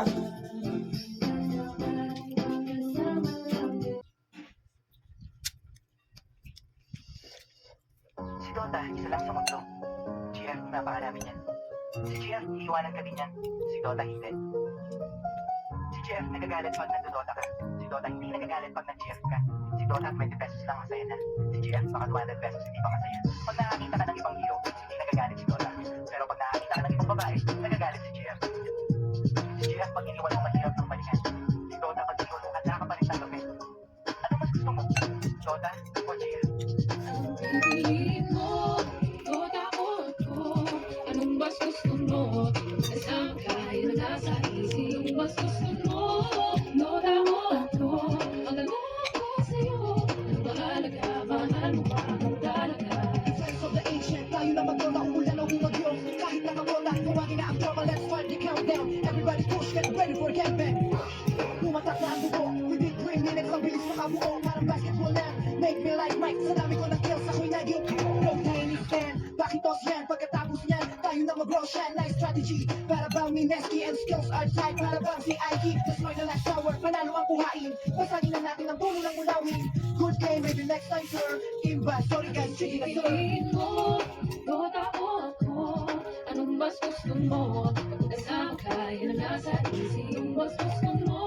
Si Dota, isa lang sa mundo. GF, napakalamin yan. Si GF, iiwanan ka din yan. Si Dota, hindi. Si GF, nagagalit pag nagdodota ka. Si Dota, hindi nagagalit pag nag-GF ka. Si Dota, 20 pesos lang masaya na. Si GF, baka 200 pesos hindi pa masaya. Pag nakakita ka ng ibang hero, hindi nagagalit si Dota. Pero pag nakakita ka ng ibang babae, nagagalit si GF. Si GF, pag iniwan mo mahirap ng balikan. Si Dota, pag iniwan mo handa ka pa rin tanggapin. Ano mas gusto mo? Dota o GF? Ang pipiliin mo, Dota o ako, anong mas gusto mo? Kasama ka, yun na nasa isip. Anong mas gusto mo, Dota o ako? Ang tanong ko sa'yo, ano mahalaga, mahal mo ba ang talaga? Friends of the ancient, tayo lang magdota kung ulan o bumagyo. Kahit nakabota, tawagin na ang drama, let's start the countdown. Everybody push, get ready for camping. Pumatak na ang buko, within 3 minutes ang bilis makabuo. Parang basketball na, make me like Mike. Sa dami ko ng kills, ako'y naging no tiny fan. Bakit os yan, pagkatapos niyan, tayo na mag-rush yan. Nice strategy, para bang Mineski and skills are tight. Para bang si Ike, destroy the last tower, panalo ang kuhain. Pasagin na natin ang puno ng ulawin. Good game, maybe next time sir. Imba, sorry guys, chicken na sir. Pipiliin mo, Dota o ako, anong mas gusto mo? Kasama ka, yun ang nasa isip. Anong mas gusto mo,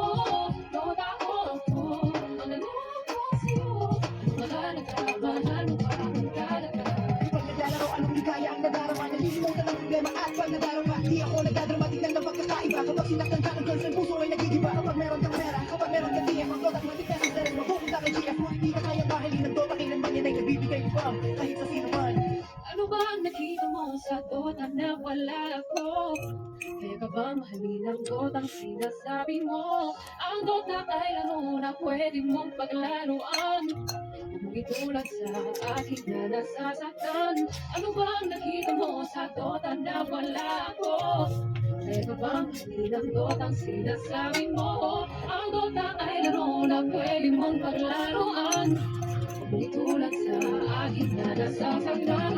Dota o ako? Ang tanong ko sa'yo, ano mahalaga, mahal mo ba ang talaga? Pag naglalaro, anong ligaya ang nadarama? Nalilimutan ang problema at pag nadarama, di ako nagdadrama, tignan ng pagkakaiba. Kapag sinaktan ka ng girlfriend, puso ay nagigiba. Kapag meron kang pera, kapag meron kang TF, ang Dota 20 pesos na rin, mapupunta kay GF. Kung hindi na kaya mahalin ng Dota, kailanman yan ay nagbibigay from kahit sa sino man. Ano ba ang nakita mo sa Dota na wala ako? Kaya ka ba mahalin ang Dota ang sinasabi mo? Ang Dota ay laro na pwede mong paglaruan. Huwag mong itulad sa akin na nasasaktan. Ano ba ang nakita mo sa Dota na wala ako? Kaya ka ba mahalin ang Dota ang sinasabi mo? Ang Dota ay laro na pwede mong paglaruan. Huwag mong itulad sa akin na nasasaktan.